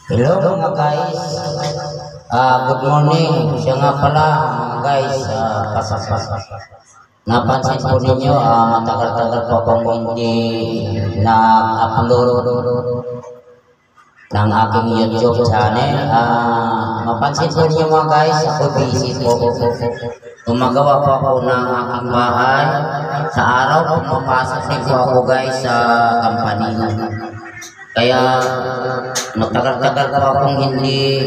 Hello mga guys, good morning. Siya nga pala mga guys, napansin po ninyo, matagal-tagal po akong hindi na-upload ng aking YouTube channel. Mapansin po ninyo mga guys, ako busy po. Gumagawa po ako ng aking bahay. Sa araw, pumapasok din po ako guys sa company. Kaya matagal-tagal po akong hindi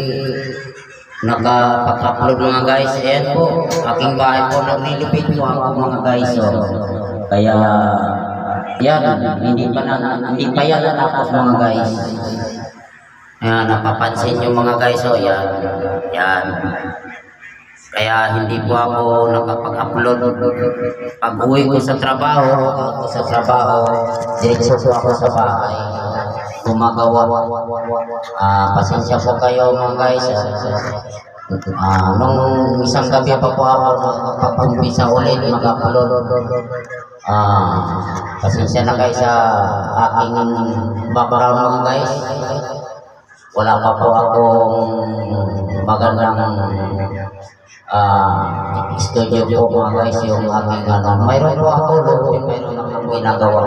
nakapag-upload mga guys. Ayan po, aking bahay po, naglilipid po ako mga guys. Kaya yan, hindi pa yan natapos mga guys. Ayan, napapansin nyo mga guys. Yan. Kaya hindi po ako nakapag-upload. Pag uwi ko sa trabaho, diretso po ako sa bahay gumagawa. Pasensya po kayo mga guys. Nung isang gabi pa po ako nakapag-umpisa ulit mag-upload. Pasensya na guys sa aking background mga guys. Wala pa po akong magandang studio po mga guys. Yung aking mayroon po ako doon, mayroon akong ginagawa.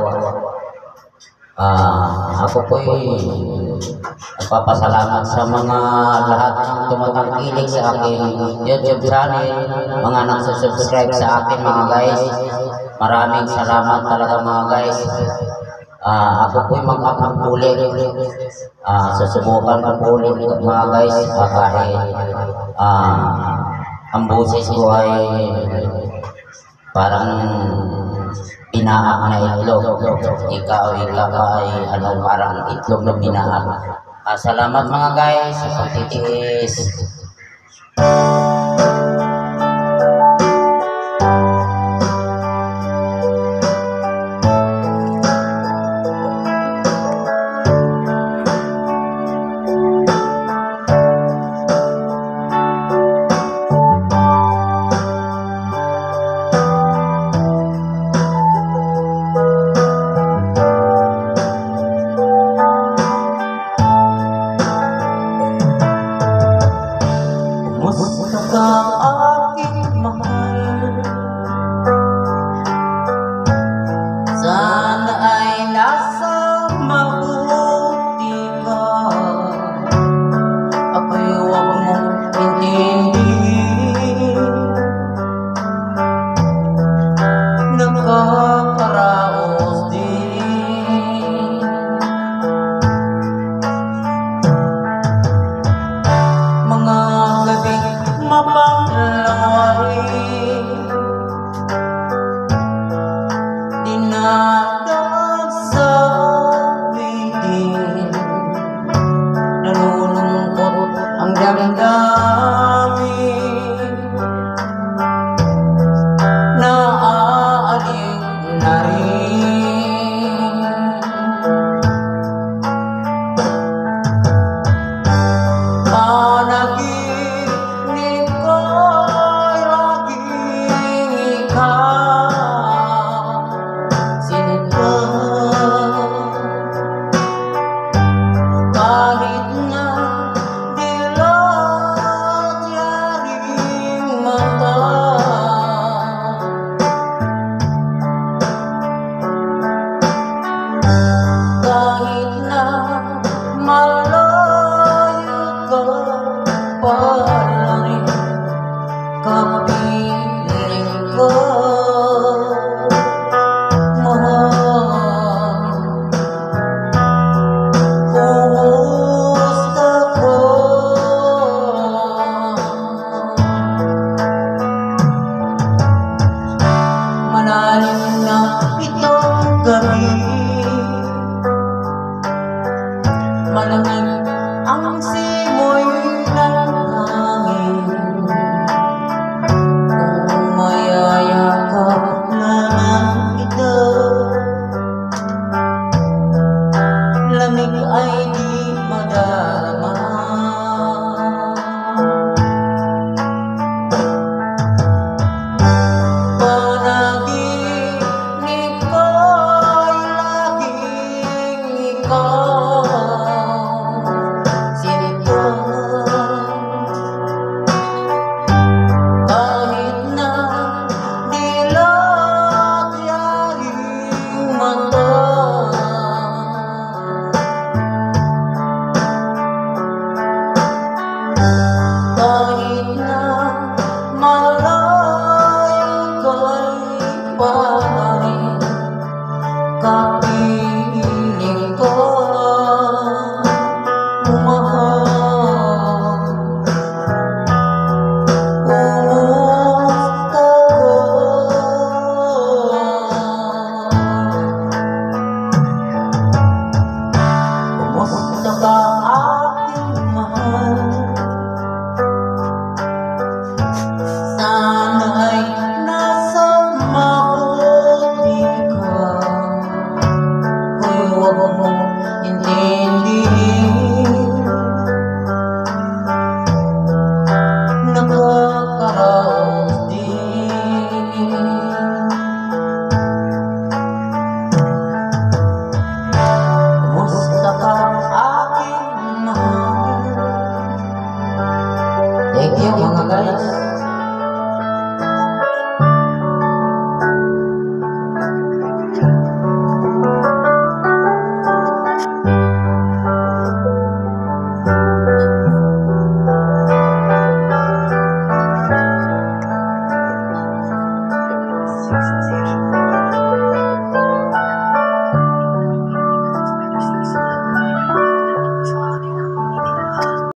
Ako po nagpapasalamat sa mga lahat ng tumatangkilik sa aking YouTube channel, mga nagsusubscribe sa akin mga guys. Maraming salamat talaga mga guys. Ako po mag-upload ulit. Susubukan ko ulit mga guys. Kahit ang boses ko ay parang binaak na itlog. Ikaw ay parang itlog na binaak. Salamat mga guys sa pagtitiis. Aking mahal, sana ay nasa mabuti ka. Ako'y huwag mong intindihin, nakakaraos din. Mga gabi mapanglaway, dinadaan sa bidin, nalulungkot ang damdamin, naaaling na rin. Panaginip ko'y laging ikaw sinipag, kahit na dilat yaring mata. Kahit na malayo ka pa rin, kapiling ko, mahal. Kumusta ko? Malalim na itong gabi, malamig ang simoy ng hangin,